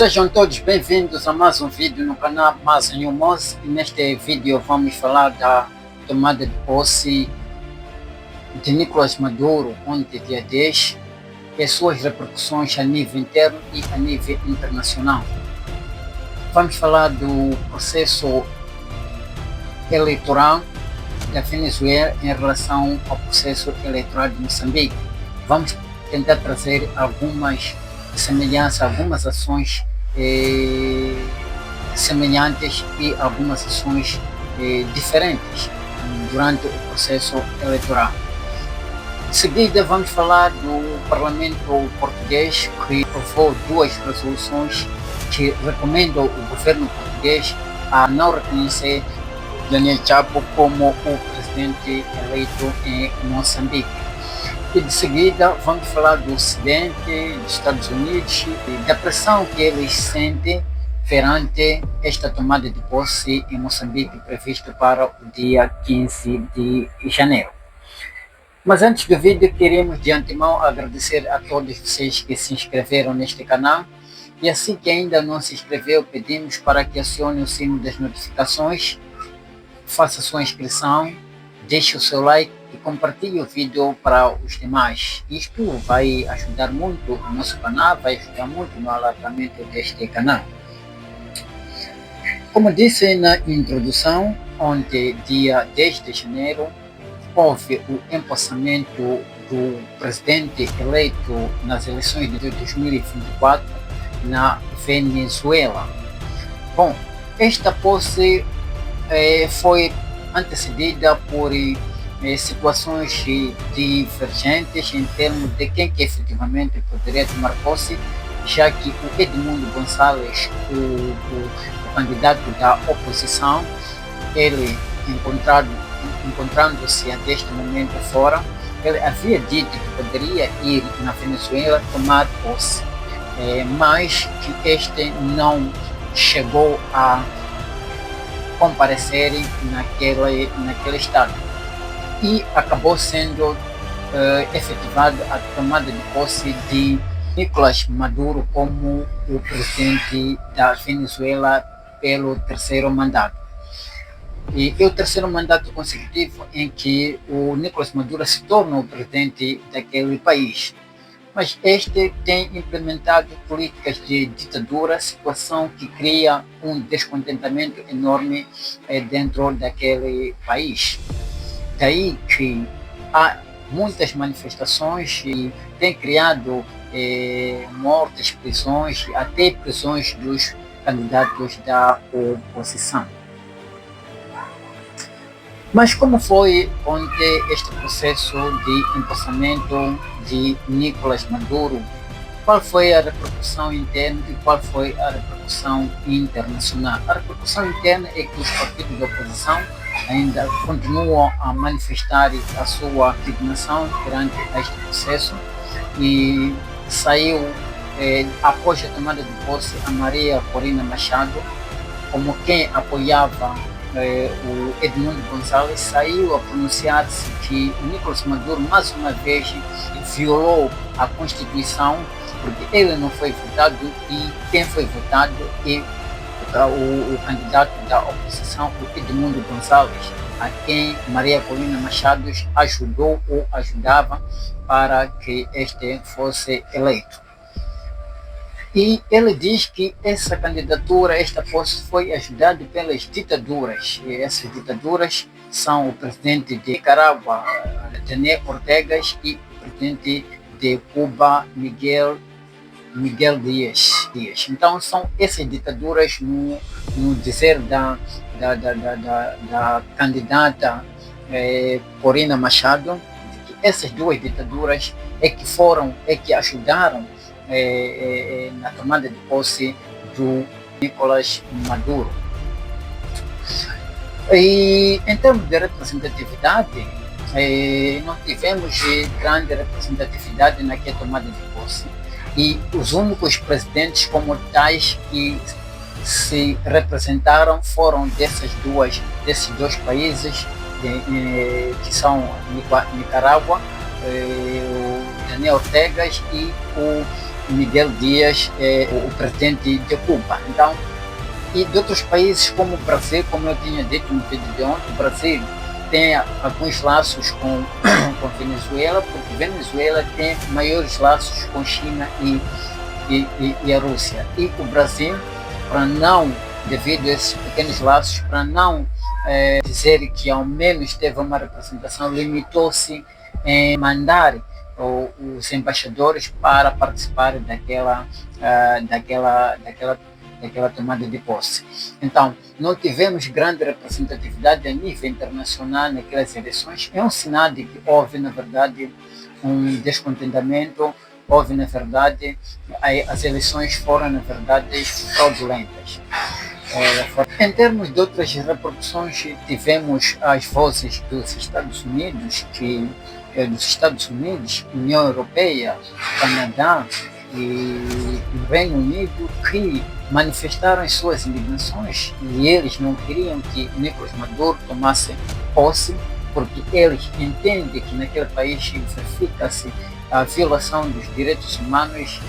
Sejam todos bem-vindos a mais um vídeo no canal Maza News, e neste vídeo vamos falar da tomada de posse de Nicolás Maduro ontem, dia 10, e as suas repercussões a nível interno e a nível internacional. Vamos falar do processo eleitoral da Venezuela em relação ao processo eleitoral de Moçambique. Vamos tentar trazer algumas semelhanças, algumas ações semelhantes e algumas ações diferentes durante o processo eleitoral. Em seguida, vamos falar do Parlamento português, que aprovou duas resoluções que recomendam o governo português a não reconhecer Daniel Chapo como o presidente eleito em Moçambique. E de seguida vamos falar do Ocidente, dos Estados Unidos e da pressão que eles sentem perante esta tomada de posse em Moçambique prevista para o dia 15 de janeiro. Mas antes do vídeo, queremos de antemão agradecer a todos vocês que se inscreveram neste canal. E assim que ainda não se inscreveu, pedimos para que acione o sino das notificações, faça sua inscrição, deixe o seu like e compartilhe o vídeo para os demais. Isto vai ajudar muito o nosso canal, vai ajudar muito no alargamento deste canal. Como disse na introdução, ontem, dia 10 de janeiro, houve o empossamento do presidente eleito nas eleições de 2024 na Venezuela. Bom, esta posse foi antecedida por situações divergentes em termos de quem que efetivamente poderia tomar posse, já que o Edmundo Gonçalves, o candidato da oposição, ele encontrando-se até este momento fora, ele havia dito que poderia ir na Venezuela tomar posse, mas que este não chegou a comparecerem naquele estado, e acabou sendo efetivada a tomada de posse de Nicolás Maduro como o presidente da Venezuela pelo terceiro mandato. E é o terceiro mandato consecutivo em que o Nicolás Maduro se torna o presidente daquele país. Mas este tem implementado políticas de ditadura, situação que cria um descontentamento enorme dentro daquele país. Daí que há muitas manifestações e tem criado mortes, prisões, até prisões dos candidatos da oposição. Mas como foi ontem este processo de empossamento de Nicolás Maduro? Qual foi a repercussão interna e qual foi a repercussão internacional? A repercussão interna é que os partidos da oposição ainda continuam a manifestar a sua indignação perante este processo, e saiu, após a tomada de posse, a Maria Corina Machado, como quem apoiava o Edmundo Gonçalves, saiu a pronunciar-se que o Nicolás Maduro mais uma vez violou a Constituição, porque ele não foi votado e quem foi votado é o candidato da oposição, o Edmundo Gonçalves, a quem Maria Corina Machado ajudou ou ajudava para que este fosse eleito. E ele diz que essa candidatura, esta posse, foi ajudada pelas ditaduras. E essas ditaduras são o presidente de Nicarágua, Daniel Ortega, e o presidente de Cuba, Miguel Díaz. Então são essas ditaduras, no dizer da candidata Corina Machado, que essas duas ditaduras é que ajudaram na tomada de posse do Nicolás Maduro. E em termos de representatividade, não tivemos grande representatividade naquela tomada de posse, e os únicos presidentes como tais que se representaram foram desses dois países, que são Nicarágua, o Daniel Ortega e o Miguel Dias, o presidente de Cuba. Então, e de outros países como o Brasil, como eu tinha dito no vídeo de ontem, o Brasil tem alguns laços com, com Venezuela, porque Venezuela tem maiores laços com China e a Rússia. E o Brasil, para não, devido a esses pequenos laços, para não dizer que ao menos teve uma representação, limitou-se em mandar os embaixadores para participar daquela tomada de posse. Então, não tivemos grande representatividade a nível internacional naquelas eleições. É um sinal de que houve, na verdade, um descontentamento, houve, na verdade, as eleições foram, na verdade, fraudulentas. Em termos de outras repercussões, tivemos as vozes dos Estados Unidos, União Europeia, Canadá e o Reino Unido, que manifestaram as suas indignações e eles não queriam que Nicolás Maduro tomasse posse, porque eles entendem que naquele país verifica-se a violação dos direitos humanos,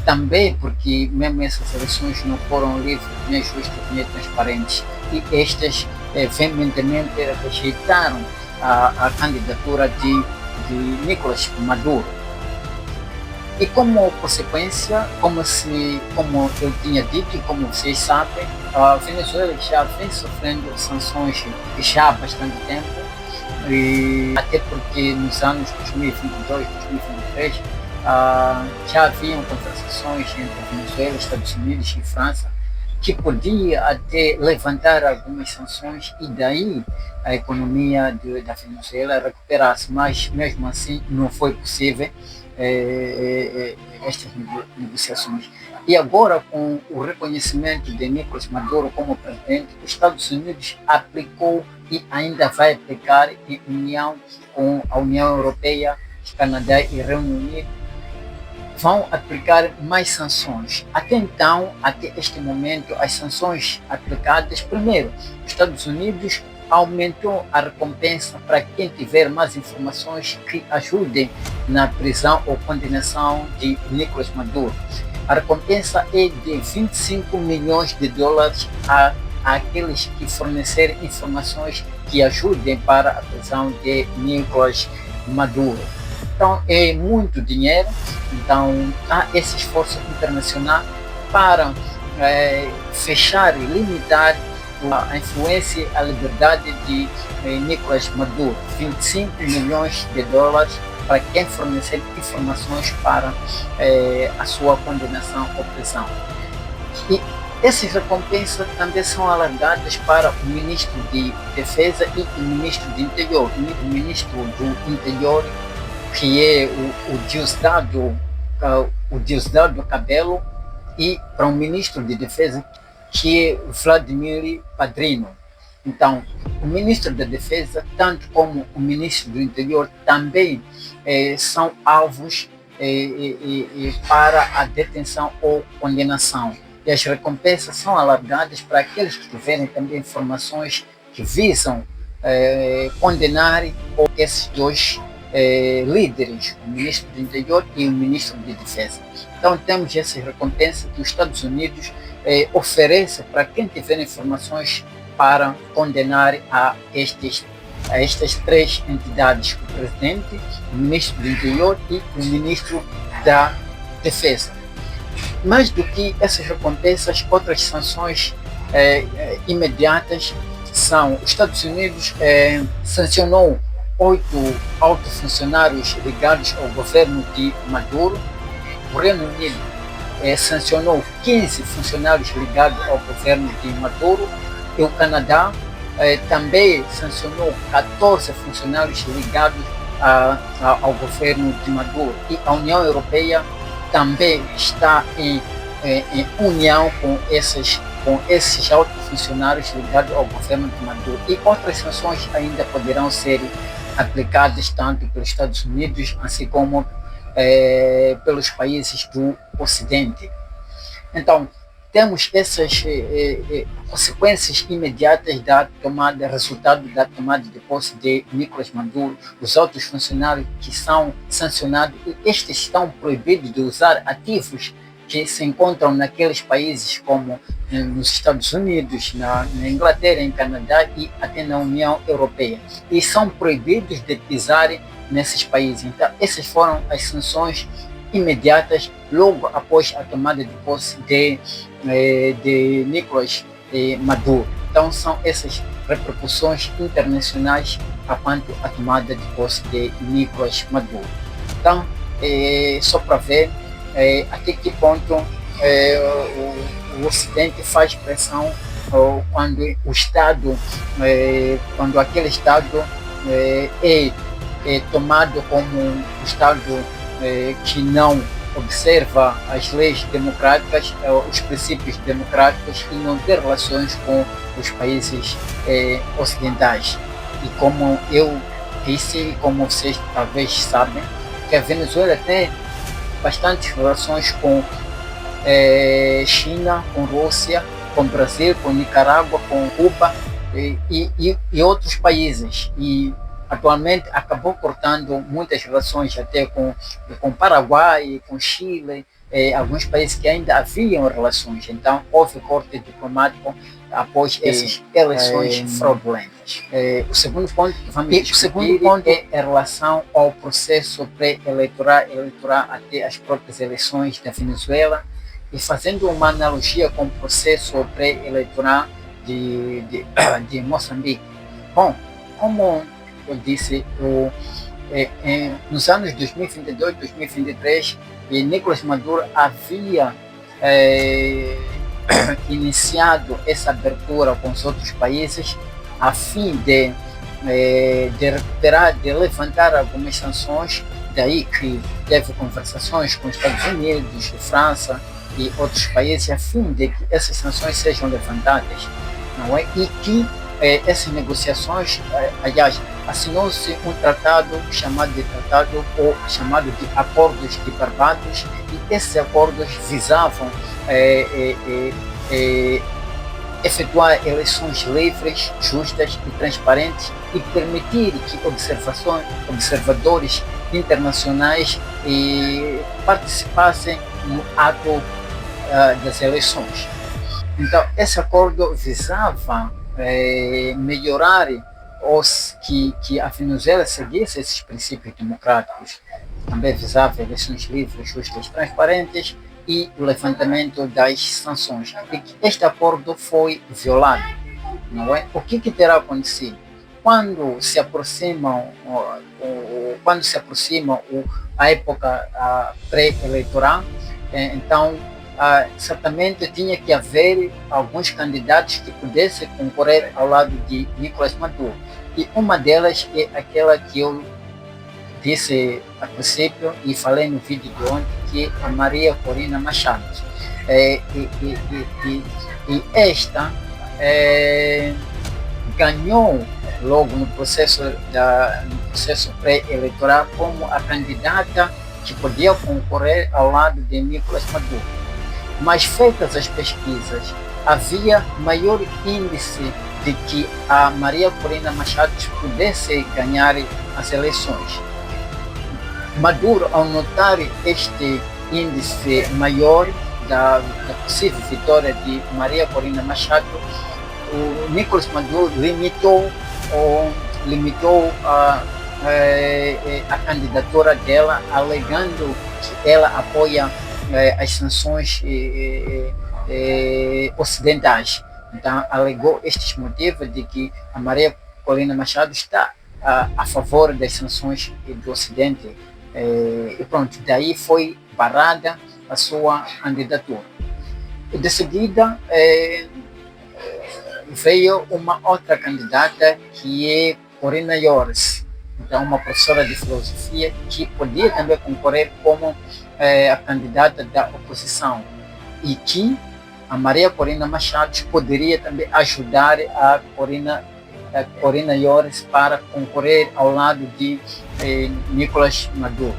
também porque mesmo essas eleições não foram livres, nem justas, nem transparentes, e estas veementemente rejeitaram a candidatura de Nicolás Maduro. E como consequência, como eu tinha dito e como vocês sabem, a Venezuela já vem sofrendo sanções já há bastante tempo, e até porque nos anos 2022, 2023, já haviam conversações entre Venezuela, Estados Unidos e França, que podia até levantar algumas sanções e daí a economia da Venezuela recuperar-se, mas mesmo assim não foi possível estas negociações. E agora, com o reconhecimento de Nicolás Maduro como presidente, os Estados Unidos aplicou e ainda vai aplicar em união com a União Europeia, Canadá e Reino Unido, vão aplicar mais sanções. Até então, até este momento, as sanções aplicadas, primeiro, os Estados Unidos aumentou a recompensa para quem tiver mais informações que ajudem na prisão ou condenação de Nicolás Maduro. A recompensa é de 25 milhões de dólares àqueles que fornecerem informações que ajudem para a prisão de Nicolás Maduro. Então, é muito dinheiro. Então, há esse esforço internacional para fechar e limitar a influência e a liberdade de Nicolás Maduro. 25 milhões de dólares para quem fornecer informações para a sua condenação ou prisão. E essas recompensas também são alargadas para o ministro de Defesa e o ministro do Interior. O ministro do Interior, que é o Diosdado Cabello, e para o ministro de Defesa, que é o Vladimir Padrino. Então, o ministro da Defesa, tanto como o ministro do Interior, também são alvos para a detenção ou condenação. E as recompensas são alargadas para aqueles que tiverem também informações que visam condenar esses dois líderes, o ministro do Interior e o ministro de Defesa. Então temos essas recompensas que os Estados Unidos oferecem para quem tiver informações para condenar a estas três entidades: o presidente, o ministro do Interior e o ministro da Defesa. Mais do que essas recompensas, outras sanções imediatas são: os Estados Unidos sancionou 8 altos funcionários ligados ao governo de Maduro. O Reino Unido sancionou 15 funcionários ligados ao governo de Maduro. E o Canadá também sancionou 14 funcionários ligados ao governo de Maduro. E a União Europeia também está em união com esses altos funcionários ligados ao governo de Maduro. E outras sanções ainda poderão ser aplicadas tanto pelos Estados Unidos, assim como pelos países do Ocidente. Então, temos essas consequências imediatas da tomada, resultado da tomada de posse de Nicolás Maduro. Os altos funcionários que são sancionados, estes estão proibidos de usar ativos que se encontram naqueles países como nos Estados Unidos, na Inglaterra, em Canadá e até na União Europeia. E são proibidos de pisarem nesses países. Então, essas foram as sanções imediatas logo após a tomada de posse de Nicolás Maduro. Então, são essas repercussões internacionais a quanto a tomada de posse de Nicolás Maduro. Então, só para ver até que ponto o Ocidente faz pressão quando o Estado, quando aquele Estado é tomado como um Estado que não observa as leis democráticas, os princípios democráticos e não tem relações com os países ocidentais. E como eu disse, e como vocês talvez sabem, que a Venezuela tem bastantes relações com China, com Rússia, com Brasil, com Nicarágua, com Cuba e outros países. E atualmente acabou cortando muitas relações até com Paraguai, com Chile, alguns países que ainda haviam relações. Então houve corte diplomático após essas eleições fraudulentas. O segundo ponto que vamos discutir é em relação ao processo pré-eleitoral, até as próprias eleições da Venezuela, e fazendo uma analogia com o processo pré-eleitoral de Moçambique. Bom, como eu disse, nos anos 2022, 2023, Nicolás Maduro havia iniciado essa abertura com os outros países a fim de recuperar, de levantar algumas sanções, daí que teve conversações com os Estados Unidos, França e outros países a fim de que essas sanções sejam levantadas, não é? E que essas negociações, aliás, assinou-se um tratado chamado de tratado ou chamado de Acordos de Barbados, e esses acordos visavam efetuar eleições livres, justas e transparentes e permitir que observadores internacionais participassem no ato das eleições. Então, esse acordo visava melhorar que a Venezuela seguisse esses princípios democráticos. Também visava eleições livres, justas e transparentes e o levantamento das sanções. E que este acordo foi violado, não é? O que terá acontecido? Quando se aproxima a época pré-eleitoral, então certamente tinha que haver alguns candidatos que pudessem concorrer ao lado de Nicolás Maduro. E uma delas é aquela que eu disse a princípio e falei no vídeo de ontem, que é a Maria Corina Machado. E esta ganhou logo no processo pré-eleitoral como a candidata que podia concorrer ao lado de Nicolás Maduro. Mas feitas as pesquisas, havia maior índice de que a Maria Corina Machado pudesse ganhar as eleições. Maduro, ao notar este índice maior da possível vitória de Maria Corina Machado, o Nicolás Maduro limitou a candidatura dela, alegando que ela apoia as sanções ocidentais. Então, alegou estes motivos de que a Maria Corina Machado está a favor das sanções do Ocidente. E pronto, daí foi barrada a sua candidatura. E de seguida veio uma outra candidata, que é Corina Yoris, então uma professora de filosofia que podia também concorrer como a candidata da oposição, e que a Maria Corina Machado poderia também ajudar a Corina Yoris para concorrer ao lado de Nicolás Maduro.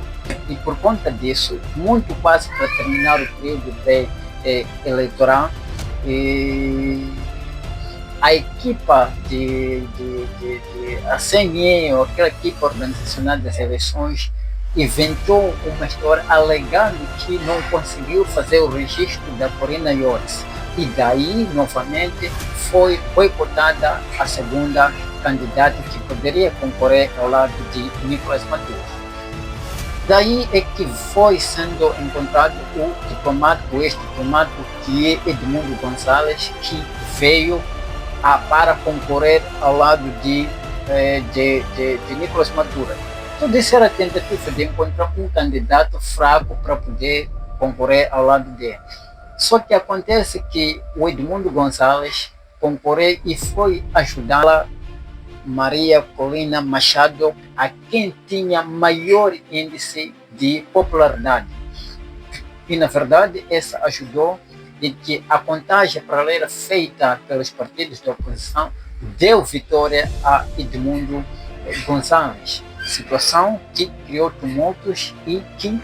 E por conta disso, muito quase para terminar o período eleitoral, E a equipa a CNE, ou aquela equipa organizacional das eleições, inventou uma história alegando que não conseguiu fazer o registro da Corina Yoris. E daí, novamente, foi boicotada a segunda candidata que poderia concorrer ao lado de Nicolás Maduro. Daí é que foi sendo encontrado o diplomático, ex-diplomático, que é Edmundo Gonçalves, que veio para concorrer ao lado de Nicolás Maduro. Tudo isso era tentativa de encontrar um candidato fraco para poder concorrer ao lado dele. Só que acontece que o Edmundo Gonçalves concorreu e foi ajudá-la Maria Corina Machado, a quem tinha maior índice de popularidade. E, na verdade, essa ajudou de que a contagem paralela feita pelos partidos da oposição deu vitória a Edmundo Gonçalves. Situação que criou tumultos e que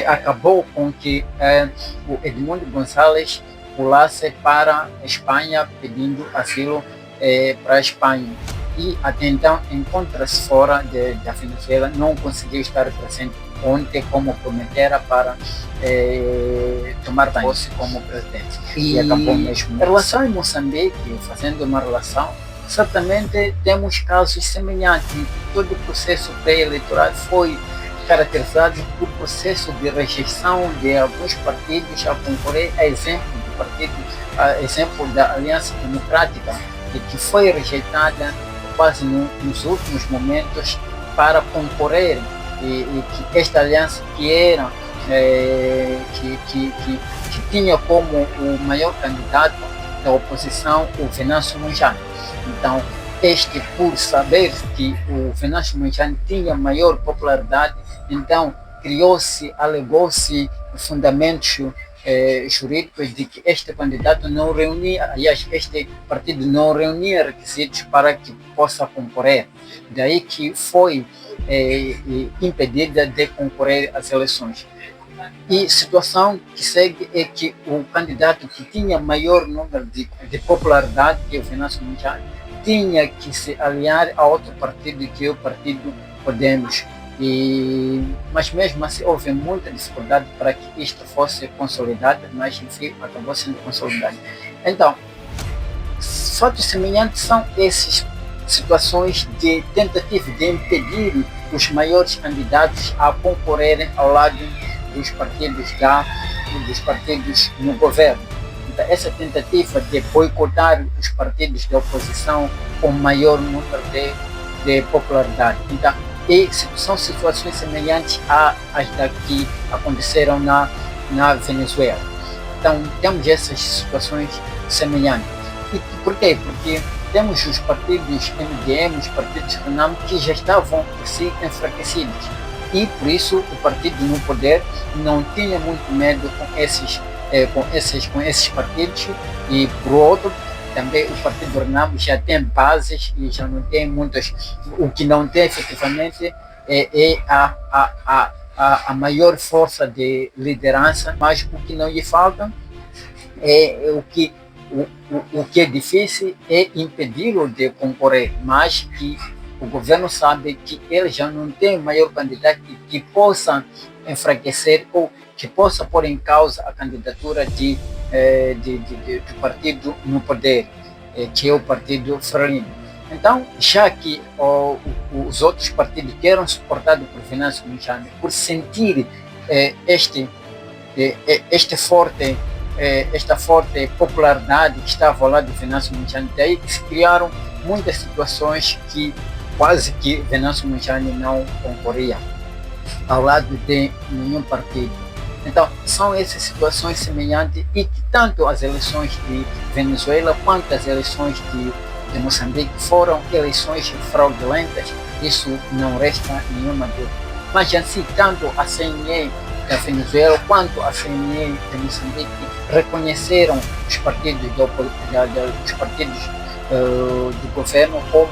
acabou com que o Edmundo Gonçalves pulasse para a Espanha pedindo asilo para a Espanha. E até então encontra-se fora da Venezuela, não conseguiu estar presente ontem como prometera para tomar posse como presidente. E acabou mesmo. Em relação a Moçambique, fazendo uma relação, certamente temos casos semelhantes. Todo o processo pré-eleitoral foi caracterizado por processo de rejeição de alguns partidos a concorrer, a exemplo do partido, a exemplo da Aliança Democrática, que foi rejeitada quase nos últimos momentos para concorrer, e que esta aliança que era que tinha como o maior candidato da oposição o Venâncio Mondlane. Então, por saber que o Venâncio Mondlane tinha maior popularidade, então alegou-se fundamentos jurídicos de que este candidato não reunia, aliás, este partido não reunia requisitos para que possa concorrer. Daí que foi impedida de concorrer às eleições. E situação que segue é que o candidato que tinha maior número de popularidade, que é o Venâncio Mondlane, tinha que se aliar a outro partido, que é o partido Podemos. Mas mesmo assim houve muita dificuldade para que isto fosse consolidado, mas enfim acabou sendo consolidado. Então, fatos semelhantes são essas situações de tentativa de impedir os maiores candidatos a concorrerem ao lado dos partidos no governo. Então, essa tentativa de boicotar os partidos da oposição com maior número de popularidade. Então, são situações semelhantes às que aconteceram na Venezuela. Então, temos essas situações semelhantes. E por quê? Porque temos os partidos MDM, os partidos RENAM, que já estavam por si enfraquecidos. E, por isso, o partido no poder não tinha muito medo com esses partidos. E, por outro, também o partido RENAM já tem bases e já não tem muitas. O que não tem efetivamente é a maior força de liderança, mas o que não lhe falta é o que é difícil é impedi-lo de concorrer, mas que o governo sabe que ele já não tem maior candidato que possa enfraquecer ou que possa pôr em causa a candidatura do partido no poder, que é o partido Frelimo. Então, já que os outros partidos que eram suportados por Venâncio Mondlane, por sentir esta forte popularidade que estava ao lado de Venâncio Mondlane, daí que se criaram muitas situações que quase que Venâncio Mondlane não concorria ao lado de nenhum partido. Então, são essas situações semelhantes e que tanto as eleições de Venezuela quanto as eleições de Moçambique foram eleições fraudulentas, isso não resta nenhuma dúvida. Mas assim, tanto a CNE da Venezuela quanto a CNE de Moçambique reconheceram os partidos do governo como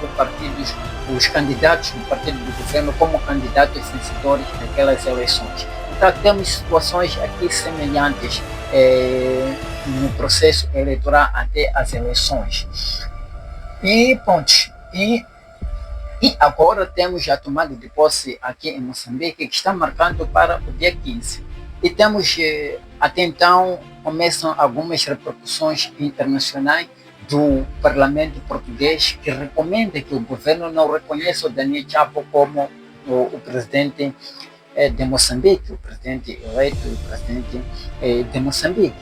os candidatos do partido do governo como candidatos vencedores daquelas eleições. Então temos situações aqui semelhantes no processo eleitoral até as eleições. E, pontos. E agora temos a tomada de posse aqui em Moçambique, que está marcado para o dia 15. E temos, até então, começam algumas repercussões internacionais do Parlamento português, que recomenda que o governo não reconheça o Daniel Chapo como o presidente de Moçambique, o presidente eleito, o presidente de Moçambique.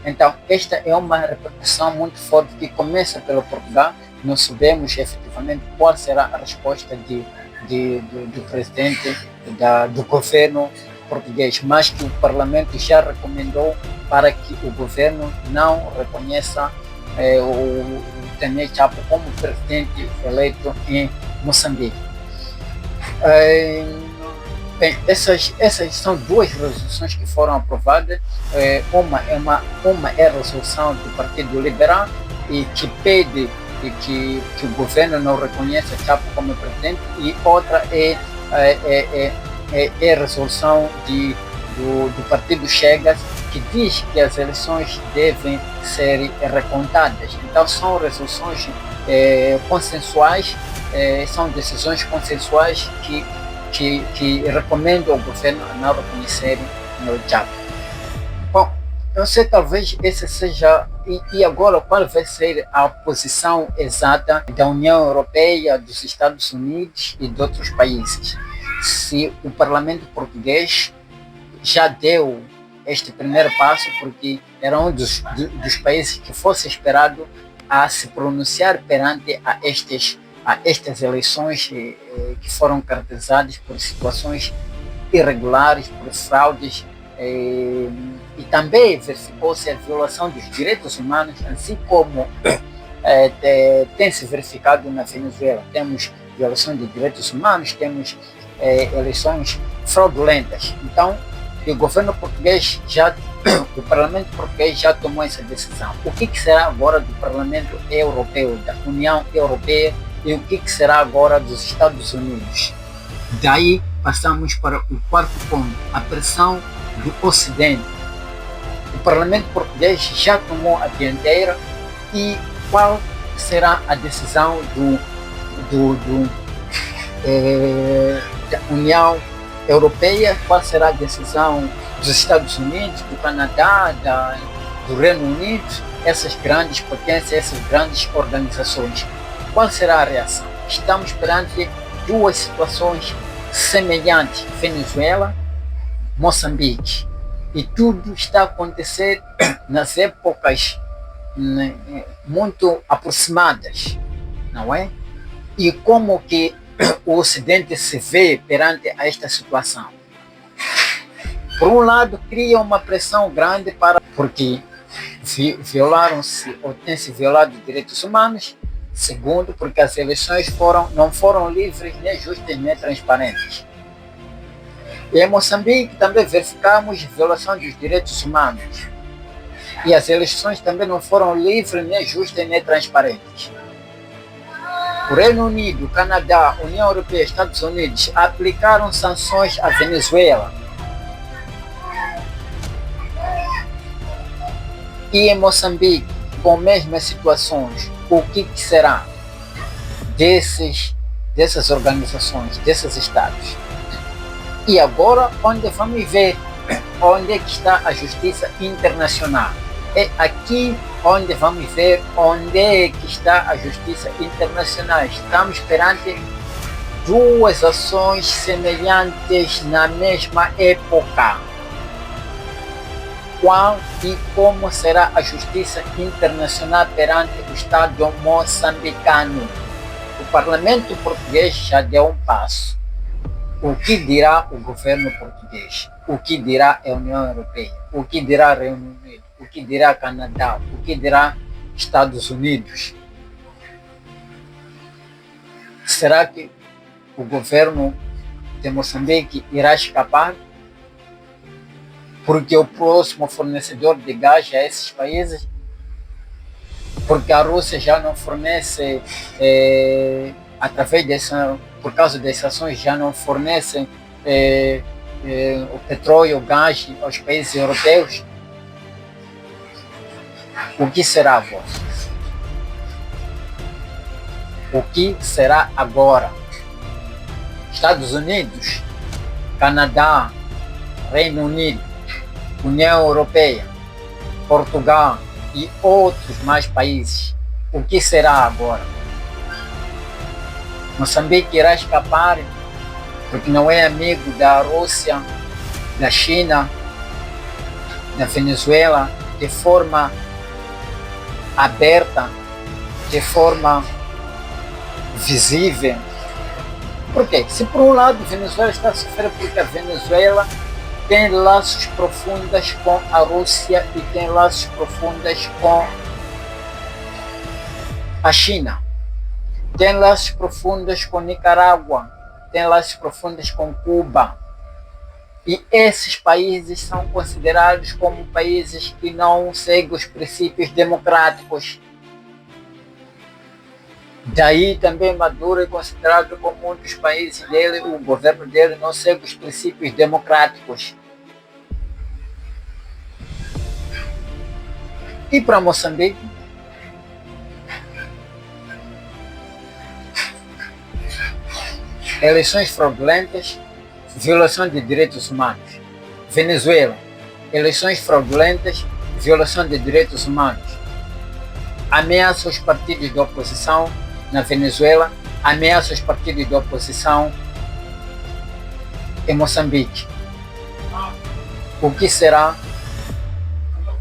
Então, esta é uma repercussão muito forte que começa pelo Portugal. Não sabemos efetivamente qual será a resposta do presidente do governo português, mas que o Parlamento já recomendou para que o governo não reconheça o Daniel Chapo como presidente eleito em Moçambique. Bem, essas são duas resoluções que foram aprovadas. Uma é a resolução do Partido Liberal e que pede que o governo não reconheça Chapo como presidente, e outra é a resolução do Partido Chega, que diz que as eleições devem ser recontadas. Então são resoluções consensuais, são decisões consensuais que recomendam ao governo a não reconhecer o Chapo. Bom, não sei, talvez esse seja. E agora, qual vai ser a posição exata da União Europeia, dos Estados Unidos e de outros países? Se o Parlamento português já deu este primeiro passo, porque era um dos países que fosse esperado a se pronunciar perante a estas eleições que foram caracterizadas por situações irregulares, por fraudes, e também verificou-se a violação dos direitos humanos, assim como tem se verificado na Venezuela. Temos violação de direitos humanos, temos eleições fraudulentas. Então, o governo português o Parlamento português já tomou essa decisão. O que será agora do Parlamento Europeu, da União Europeia, e o que será agora dos Estados Unidos? Daí passamos para o quarto ponto, a pressão do Ocidente. O Parlamento português já tomou a dianteira, e qual será a decisão da União Europeia? Qual será a decisão dos Estados Unidos, do Canadá, do Reino Unido, essas grandes potências, essas grandes organizações? Qual será a reação? Estamos perante duas situações semelhantes, Venezuela, Moçambique, e tudo está a acontecer nas épocas muito aproximadas, não é? E como que o Ocidente se vê perante a esta situação? Por um lado, cria uma pressão grande porque violaram-se ou têm-se violado direitos humanos. Segundo, porque as eleições não foram livres, nem justas, nem transparentes. E em Moçambique também verificamos violação dos direitos humanos. E as eleições também não foram livres, nem justas, nem transparentes. O Reino Unido, Canadá, União Europeia, Estados Unidos aplicaram sanções à Venezuela. E em Moçambique, com as mesmas situações, o que será dessas organizações, desses estados? E agora, onde vamos ver onde é que está a justiça internacional? É aqui onde vamos ver onde é que está a justiça internacional. Estamos perante duas ações semelhantes na mesma época. Qual e como será a justiça internacional perante o Estado moçambicano? O Parlamento português já deu um passo. O que dirá o governo português? O que dirá a União Europeia? O que dirá o Reino Unido? O que dirá Canadá? O que dirá Estados Unidos? Será que o governo de Moçambique irá escapar? Porque o próximo fornecedor de gás a esses países, porque a Rússia já não fornece, por causa das sanções, já não fornece o petróleo, o gás aos países europeus. O que será agora? O que será agora? Estados Unidos, Canadá, Reino Unido, União Europeia, Portugal e outros mais países. O que será agora? Moçambique irá escapar porque não é amigo da Rússia, da China, da Venezuela, de forma aberta, de forma visível. Por quê? Se por um lado a Venezuela está a sofrer porque a Venezuela tem laços profundos com a Rússia e tem laços profundos com a China, tem laços profundos com Nicarágua, tem laços profundos com Cuba. E esses países são considerados como países que não seguem os princípios democráticos. Daí também Maduro é considerado como muitos países dele, o governo dele não segue os princípios democráticos. E para Moçambique? Eleições fraudulentas, violação de direitos humanos. Venezuela, eleições fraudulentas, violação de direitos humanos. Ameaça aos partidos de oposição na Venezuela, ameaça aos partidos de oposição em Moçambique. O que será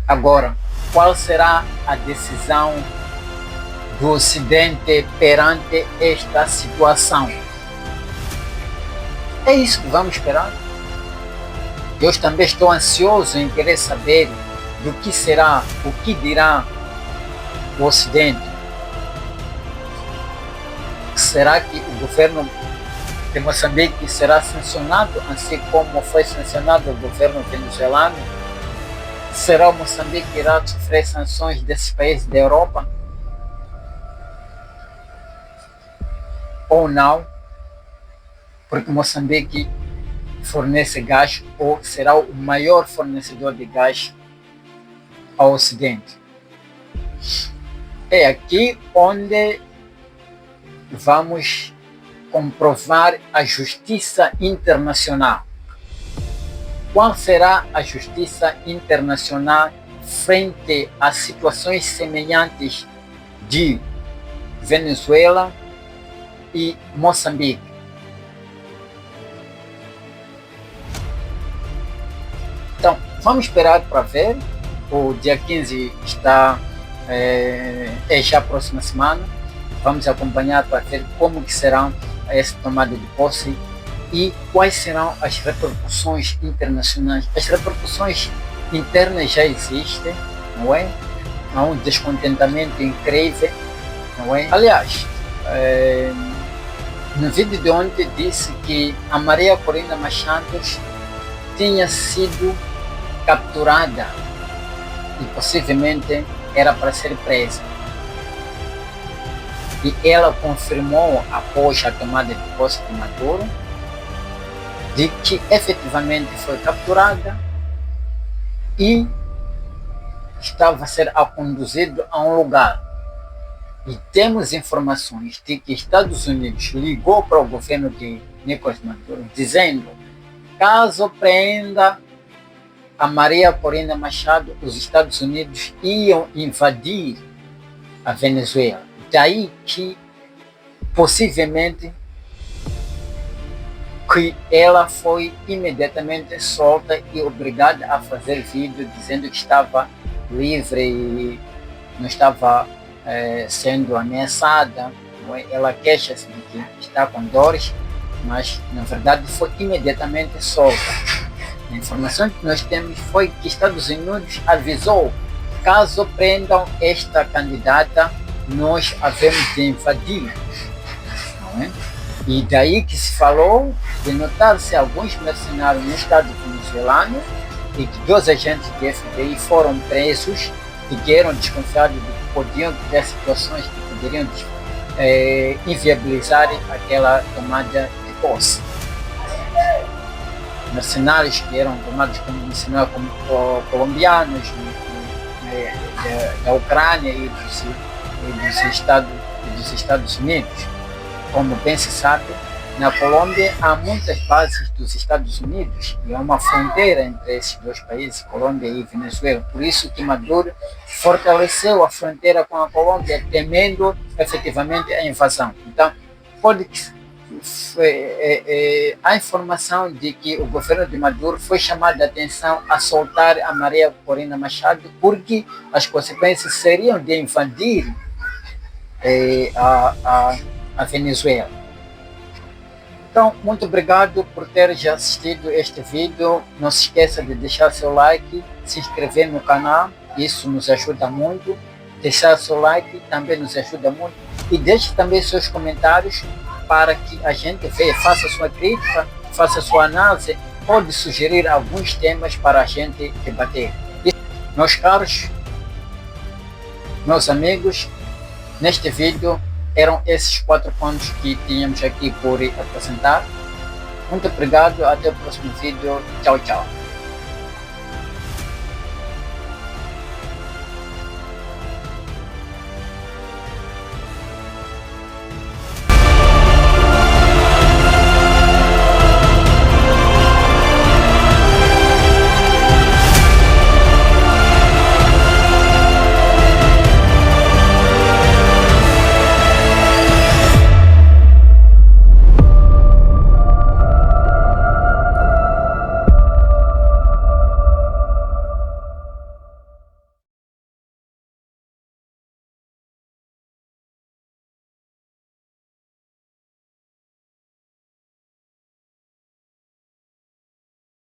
agora? Qual será a decisão do Ocidente perante esta situação? É isso que vamos esperar. Eu também estou ansioso em querer saber do que será, o que dirá o Ocidente. Será que o governo de Moçambique será sancionado, assim como foi sancionado o governo venezuelano? Será o Moçambique que irá sofrer sanções desses países da Europa? Ou não? Porque Moçambique fornece gás ou será o maior fornecedor de gás ao Ocidente. É aqui onde vamos comprovar a justiça internacional. Qual será a justiça internacional frente a situações semelhantes de Venezuela e Moçambique? Então, vamos esperar para ver. O dia 15 está já a próxima semana. Vamos acompanhar para ver como que será essa tomada de posse e quais serão as repercussões internacionais. As repercussões internas já existem, não é? Há um descontentamento incrível, não é? Aliás, no vídeo de ontem disse que a Maria Corina Machado tinha sido capturada e possivelmente era para ser presa. E ela confirmou, após a tomada de posse de Maduro, de que efetivamente foi capturada e estava a ser conduzido a um lugar. E temos informações de que Estados Unidos ligou para o governo de Nicolás Maduro dizendo: caso prenda a Maria Corina Machado, os Estados Unidos iam invadir a Venezuela. Daí que possivelmente que ela foi imediatamente solta e obrigada a fazer vídeo dizendo que estava livre e não estava sendo ameaçada. Ela queixa-se de que está com dores, mas na verdade foi imediatamente solta. A informação que nós temos foi que Estados Unidos avisou: caso prendam esta candidata, nós havemos de invadir. Não é? E daí que se falou de notar-se alguns mercenários no estado venezuelano e que 2 agentes de FBI foram presos e que eram desconfiados de que podiam ter situações que poderiam inviabilizar aquela tomada de posse. Mercenários que eram tomados como mercenários colombianos, da Ucrânia e dos Estados Unidos. Como bem se sabe, na Colômbia há muitas bases dos Estados Unidos e há uma fronteira entre esses dois países, Colômbia e Venezuela. Por isso que Maduro fortaleceu a fronteira com a Colômbia, temendo efetivamente a invasão. Então, pode a informação de que o governo de Maduro foi chamado a atenção a soltar a Maria Corina Machado, porque as consequências seriam de invadir a Venezuela. Então, muito obrigado por ter já assistido este vídeo. Não se esqueça de deixar seu like, se inscrever no canal, isso nos ajuda muito. Deixar seu like também nos ajuda muito. E deixe também seus comentários para que a gente veja, faça sua crítica, faça sua análise, pode sugerir alguns temas para a gente debater. E, meus caros, meus amigos, neste vídeo eram esses 4 pontos que tínhamos aqui por apresentar. Muito obrigado, até o próximo vídeo. Tchau, tchau.